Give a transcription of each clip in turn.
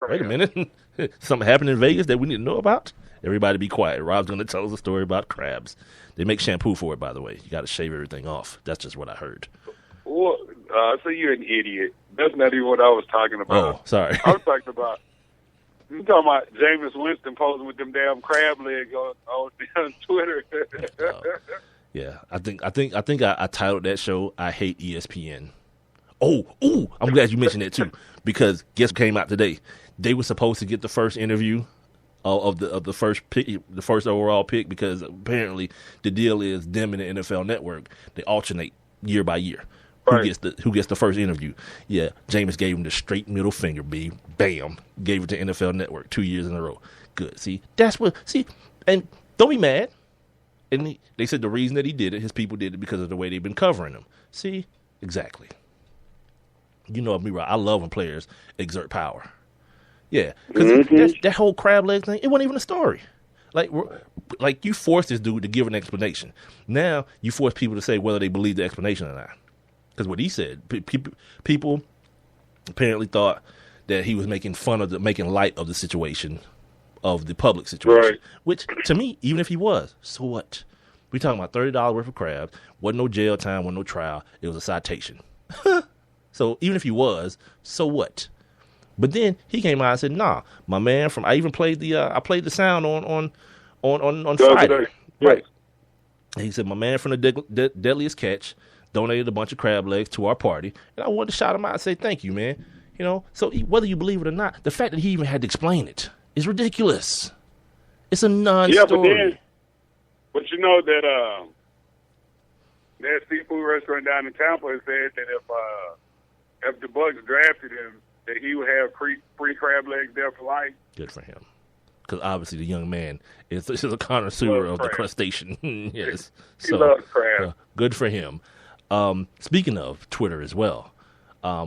Wait a minute. Something happened in Vegas that we need to know about? Everybody be quiet. Rob's going to tell us a story about crabs. They make shampoo for it, by the way. You got to shave everything off. That's just what I heard. Well, so you're an idiot. That's not even what I was talking about. Oh, sorry. I was talking about, you talking about Jameis Winston posing with them damn crab legs on Twitter. Yeah, I think I titled that show "I Hate ESPN." Oh, I'm glad you mentioned that too, because guess what came out today? They were supposed to get the first interview of the first pick, the first overall pick, because apparently the deal is them and the NFL Network, they alternate year by year. Right. Who gets the first interview? Yeah, Jameis gave him the straight middle finger, B. Bam, gave it to NFL Network 2 years in a row. Good. See, that's what. See, and don't be mad. And they said the reason that he did it, his people did it because of the way they've been covering him. See, exactly. You know me, right? I love when players exert power. Yeah, because that whole crab leg thing, it wasn't even a story. Like you forced this dude to give an explanation. Now you force people to say whether they believe the explanation or not. Because what he said, people apparently thought that he was making light of the situation, of the public situation. Right. Which, to me, even if he was, so what? We talking about $30 worth of crabs. Wasn't no jail time, wasn't no trial. It was a citation. So even if he was, so what? But then he came out and said, "Nah, my man from." I even played I played the sound on Friday. Right. And he said, "My man from the Deadliest Catch donated a bunch of crab legs to our party, and I wanted to shout him out and say thank you, man." You know, so whether you believe it or not, the fact that he even had to explain it is ridiculous. It's a non-story. Yeah, but you know that that seafood restaurant down in Tampa said that if the Bucs drafted him, that he would have free crab legs there for life. Good for him. Because obviously the young man is a connoisseur of the crustacean. Yes. He loves crab. Good for him. Speaking of Twitter as well,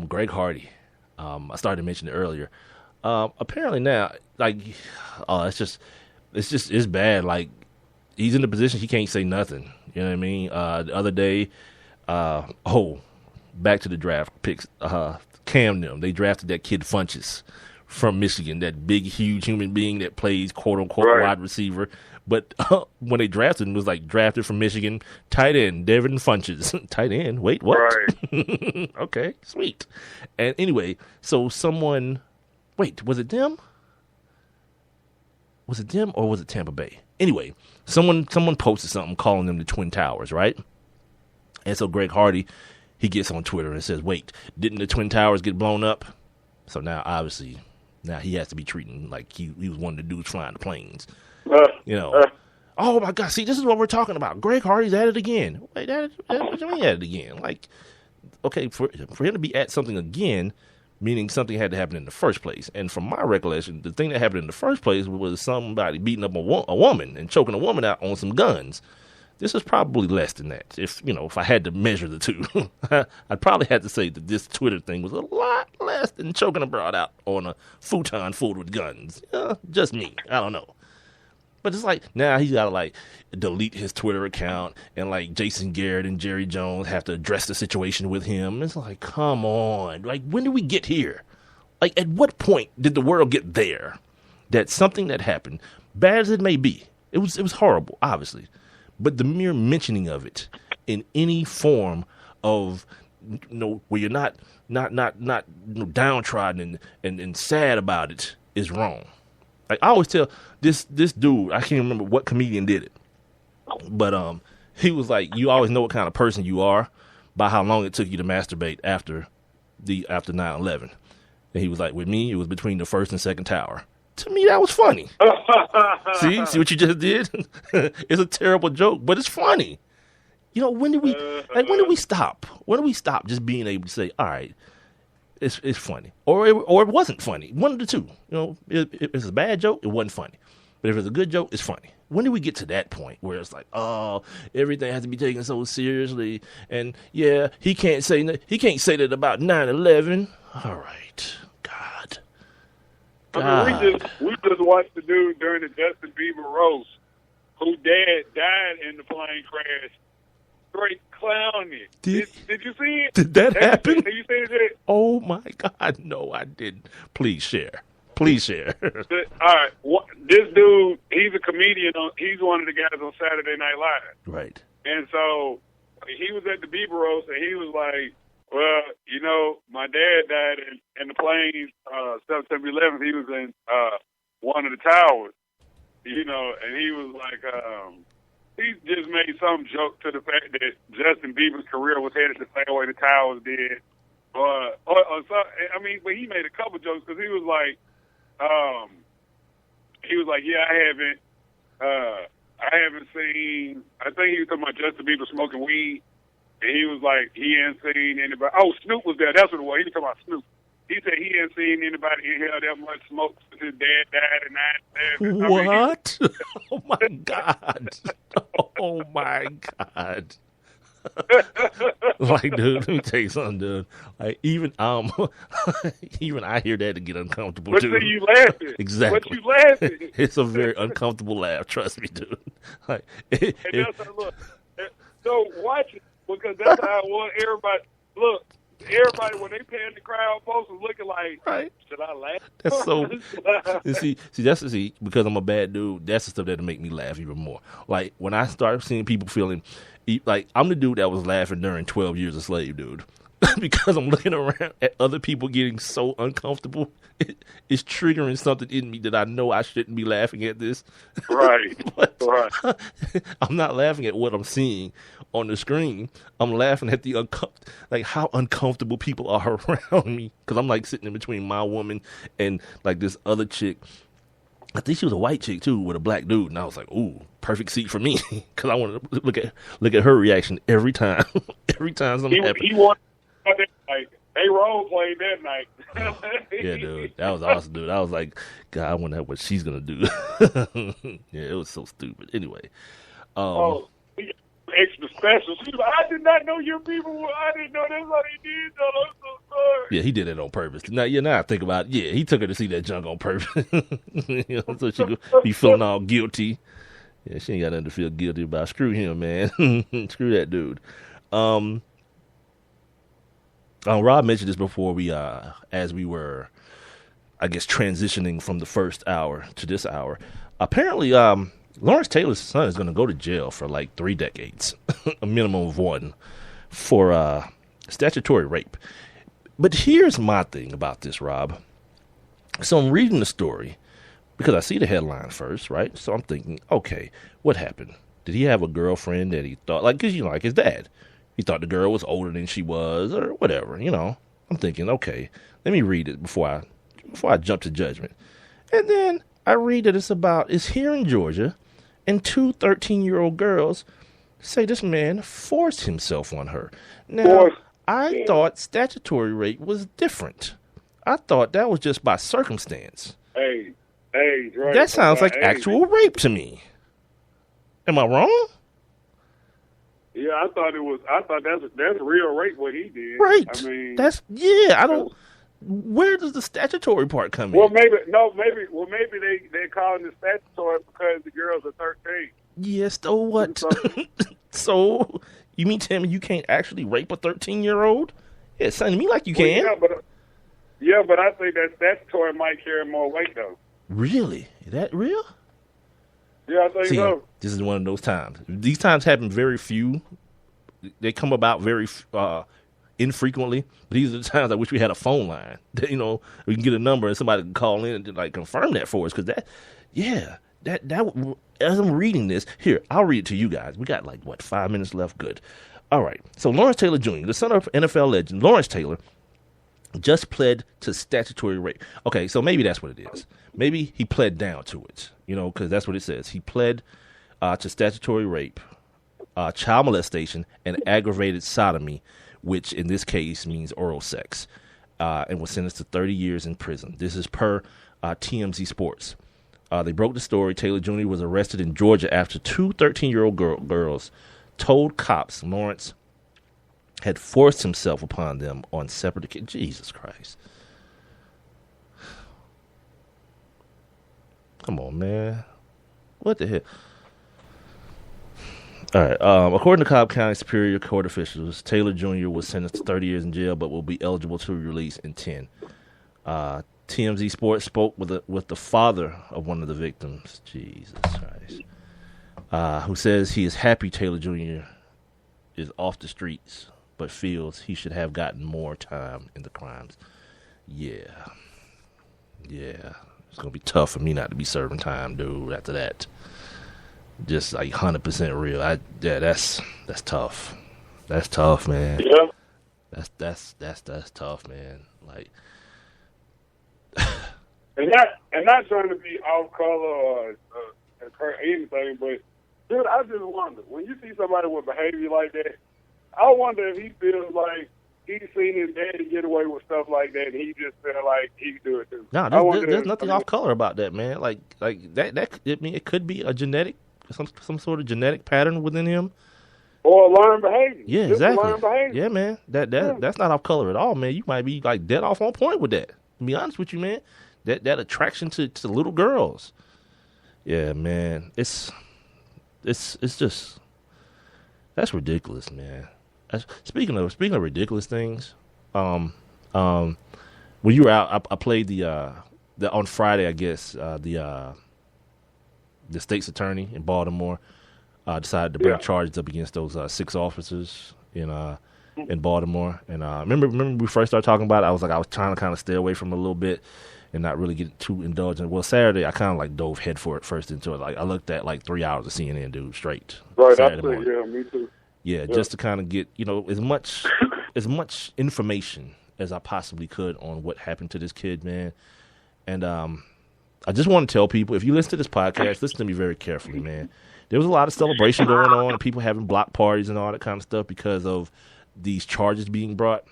Greg Hardy, I started to mention it earlier. Apparently now, it's bad. Like, he's in the position he can't say nothing. You know what I mean? The other day, back to the draft picks, Cam them. They drafted that kid Funches from Michigan, that big, huge human being that plays quote-unquote wide receiver. But when they drafted him, it was like drafted from Michigan, tight end, Devin Funches. Tight end? Wait, what? Right. Okay, sweet. And anyway, so was it them? Was it them or was it Tampa Bay? Anyway, someone posted something calling them the Twin Towers, right? And so Greg Hardy, he gets on Twitter and says, wait, didn't the Twin Towers get blown up? So now, obviously, he has to be treating like he was one of the dudes flying the planes. Oh, my God, see, this is what we're talking about. Greg Hardy's at it again. Wait, what do you mean at it again? Like, okay, for him to be at something again, meaning something had to happen in the first place. And from my recollection, the thing that happened in the first place was somebody beating up a woman and choking a woman out on some guns. This is probably less than that. If I had to measure the two, I'd probably have to say that this Twitter thing was a lot less than choking a broad out on a futon filled with guns. Just me. I don't know. But it's like, now he's got to, delete his Twitter account, and, Jason Garrett and Jerry Jones have to address the situation with him. It's like, come on. When did we get here? At what point did the world get there that something that happened, bad as it may be, it was horrible, obviously, but the mere mentioning of it in any form of, where you're not downtrodden and sad about it is wrong. I always tell this dude, I can't remember what comedian did it, but he was like, you always know what kind of person you are by how long it took you to masturbate after 9/11. And he was like, with me, it was between the first and second tower. To me, that was funny. See what you just did? It's a terrible joke, but it's funny. When did we stop? When did we stop just being able to say, all right, it's funny, or it wasn't funny? One of the two. If it's a bad joke, it wasn't funny. But if it's a good joke, it's funny. When do we get to that point where it's like, oh, everything has to be taken so seriously, and yeah, he can't say that about 9/11. All right, God. I mean, we just watched the dude during the Justin Bieber roast, who dad died in the plane crash. Straight clowning. Did you see it? Did that happen? Have you seen it? Oh my God, no, I didn't. Please share. Please share. All right, this dude, he's a comedian. He's one of the guys on Saturday Night Live. Right. And so he was at the Bieber roast, and he was like, well, my dad died in the plane, September 11th. He was in one of the towers, and he was like, he just made some joke to the fact that Justin Bieber's career was headed the same way the towers did. But he made a couple jokes because he was like, yeah, I haven't seen, I think he was talking about Justin Bieber smoking weed, and he was like, he hadn't seen anybody. Oh, Snoop was there. That's what it was. He was talking about Snoop. He said he hadn't seen anybody inhale that much smoke since his dad died in 9/11. What? Oh, my God. Oh, my God. Like, dude, let me tell you something, dude. Like, even I hear that to get uncomfortable, but too. But you laughing. Exactly. But you laughing. It's a very uncomfortable laugh, trust me, dude. Like, and that's how, look. So watch it, because that's how I want everybody. Look, everybody, when they pan the crowd, folks was looking like, right. Should I laugh? That's so. see, because I'm a bad dude. That's the stuff that'll make me laugh even more. Like when I start seeing people feeling, like I'm the dude that was laughing during 12 Years a Slave, dude. Because I'm looking around at other people getting so uncomfortable. It's triggering something in me that I know I shouldn't be laughing at this. Right. Right. I'm not laughing at what I'm seeing on the screen. I'm laughing at the how uncomfortable people are around me. Because I'm like sitting in between my woman and like this other chick. I think she was a white chick too with a black dude, and I was like, "Ooh, perfect seat for me," because I want to look at her reaction every time. Every time something happens. He wanted like they role played that night. Yeah, dude, that was awesome, dude. I was like, God, I wonder what she's gonna do. Yeah, it was so stupid. Anyway, extra special. She's like, I did not know your people were. I didn't know that's what he did. No, I'm so sorry. Yeah, he did it on purpose. Now I think about it. Yeah, he took her to see that junk on purpose. So she could be feeling all guilty. Yeah, she ain't got nothing to feel guilty about. Screw him, man. Screw that dude. Rob mentioned this before as we were, I guess, transitioning from the first hour to this hour. Apparently, Lawrence Taylor's son is going to go to jail for like 3 decades, a minimum of 1, for statutory rape. But here's my thing about this, Rob. So I'm reading the story because I see the headline first, right? So I'm thinking, okay, what happened? Did he have a girlfriend that he thought, because, like his dad, he thought the girl was older than she was or whatever, I'm thinking, okay, let me read it before I jump to judgment. And then I read that it's here in Georgia, and 2 13-year-old girls say this man forced himself on her. Now, I thought statutory rape was different. I thought that was just by circumstance. Hey, right. That sounds like actual rape to me. Am I wrong? Yeah, I thought that's real rape what he did. Right. I mean, I don't. Where does the statutory part come in? Maybe they're calling it statutory because the girls are 13. Yes, so what? So you mean tell me you can't actually rape a 13-year-old? Yeah, it sounds to me like you can. But I think that statutory might carry more weight though. Really? Is that real? Yeah, I think so. This is one of those times. These times happen very few. They come about very infrequently. But these are the times I wish we had a phone line. That, we can get a number and somebody can call in and confirm that for us. Because that as I'm reading this, here, I'll read it to you guys. We got 5 minutes left? Good. All right. So Lawrence Taylor Jr., the son of NFL legend Lawrence Taylor, just pled to statutory rape. Okay, so maybe that's what it is. Maybe he pled down to it, because that's what it says. He pled to statutory rape, child molestation, and aggravated sodomy, which in this case means oral sex, and was sentenced to 30 years in prison. This is per TMZ Sports. They broke the story. Taylor Jr. was arrested in Georgia after 2 13-year-old girls told cops Lawrence had forced himself upon them on separate occasions. Jesus Christ. Come on, man. What the hell? All right. According to Cobb County Superior Court officials, Taylor Jr. was sentenced to 30 years in jail, but will be eligible to release in 10. TMZ Sports spoke with the father of one of the victims, Jesus Christ, who says he is happy Taylor Jr. is off the streets, but feels he should have gotten more time in the crimes. Yeah. It's gonna be tough for me not to be serving time, dude. After that, just like 100% real. That's tough. That's tough, man. Yeah. That's tough, man. Like, and not trying to be off color or anything, but dude, I just wonder when you see somebody with behavior like that, I wonder if he feels like he's seen his daddy get away with stuff like that, and he just feel like he can do it too. No, there's nothing off color about that, man. Like that. I mean, it could be a genetic, some sort of genetic pattern within him. Or learned behavior. Yeah, just exactly. Learned behavior. Yeah, man. That's not off color at all, man. You might be like dead off on point with that. To be honest with you, man. That attraction to little girls. Yeah, man. It's just that's ridiculous, man. Speaking of ridiculous things, when you were out, I played the on Friday, I guess, the state's attorney in Baltimore decided to bring charges up against those 6 officers in Baltimore. And remember we first started talking about it, I was trying to kind of stay away from it a little bit and not really get too indulgent. Well, Saturday I kind of like dove head first into it. Like I looked at like 3 hours of CNN, dude, straight. Right, Saturday morning. Yeah, me too. Yeah, just to kind of get as much information as I possibly could on what happened to this kid, man. And I just want to tell people, if you listen to this podcast, listen to me very carefully, man. There was a lot of celebration going on, and people having block parties and all that kind of stuff because of these charges being brought.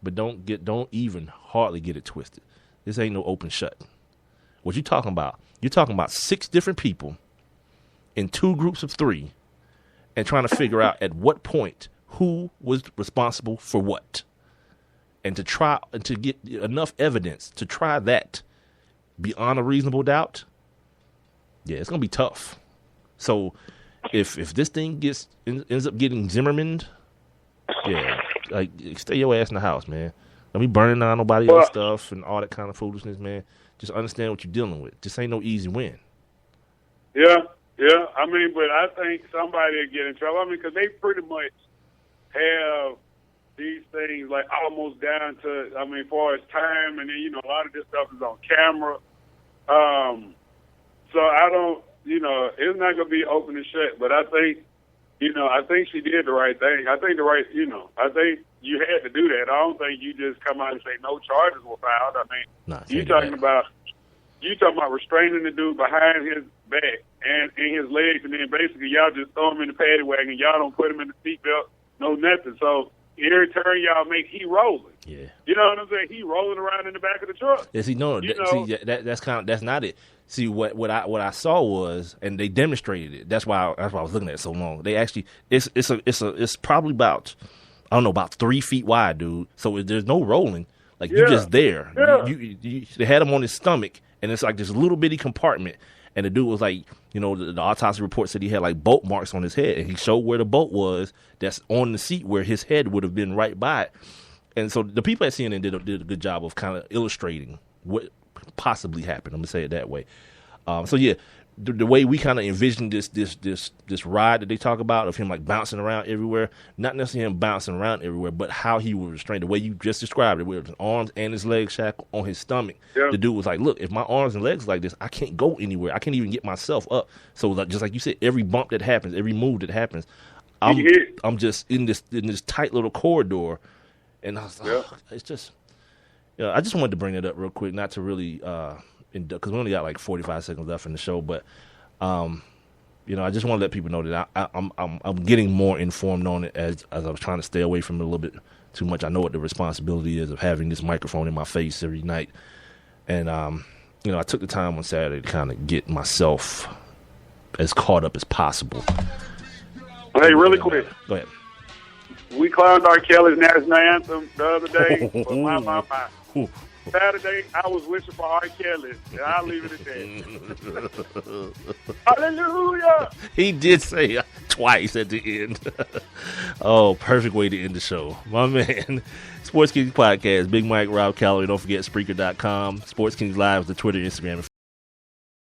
But don't even hardly get it twisted. This ain't no open shut. What you talking about? You're talking about 6 different people in 2 groups of 3 and trying to figure out at what point who was responsible for what. And to get enough evidence to try that beyond a reasonable doubt, yeah, it's going to be tough. So if this thing ends up getting Zimmermaned, yeah, like stay your ass in the house, man. Don't be burning down nobody else's stuff and all that kind of foolishness, man. Just understand what you're dealing with. This ain't no easy win. Yeah. I mean, but I think somebody will get in trouble. I mean, because they pretty much have these things like almost down to, I mean, as far as time, and then, a lot of this stuff is on camera. So I don't, it's not going to be open and shut, but I think, I think she did the right thing. I think I think you had to do that. I don't think you just come out and say no charges were filed. I mean, you talking about restraining the dude behind his back and in his legs, and then basically y'all just throw him in the paddy wagon. Y'all don't put him in the seatbelt, no nothing. So every turn y'all make, he rolling. Yeah. You know what I'm saying? He rolling around in the back of the truck. Yeah, that's not it. See, what I saw was, and they demonstrated it. That's why I was looking at it so long. They actually, it's probably about 3 feet wide, dude. So there's no rolling. Like you're just there. Yeah. You they had him on his stomach, and it's like this little bitty compartment. And the dude was like, the autopsy report said he had like bolt marks on his head, and he showed where the bolt was. That's on the seat where his head would have been right by it. And so the people at CNN did a good job of kind of illustrating what possibly happened. I'm gonna say it that way. So yeah, the way we kind of envisioned this ride that they talk about of him like bouncing around everywhere, not necessarily him bouncing around everywhere, but how he was restrained, the way you just described it, with his arms and his legs shackled on his stomach. Yeah. The dude was like, look, if my arms and legs like this, I can't go anywhere. I can't even get myself up. So like, just like you said, every bump that happens, every move that happens, I'm just in this tight little corridor. And I was like, it's just, I just wanted to bring it up real quick, not to really, because we only got like 45 seconds left in the show, but I just want to let people know that I'm getting more informed on it as I was trying to stay away from it a little bit too much. I know what the responsibility is of having this microphone in my face every night, and I took the time on Saturday to kind of get myself as caught up as possible. Hey, really quick. Go ahead. We clowned R. Kelly's national anthem the other day, but my. Saturday, I was wishing for R. Kelly, and I'll leave it at that. Hallelujah! He did say twice at the end. Oh, perfect way to end the show. My man. Sports Kings Podcast. Big Mike, Rob Calloway. Don't forget Spreaker.com. Sports Kings Live is the Twitter, Instagram, and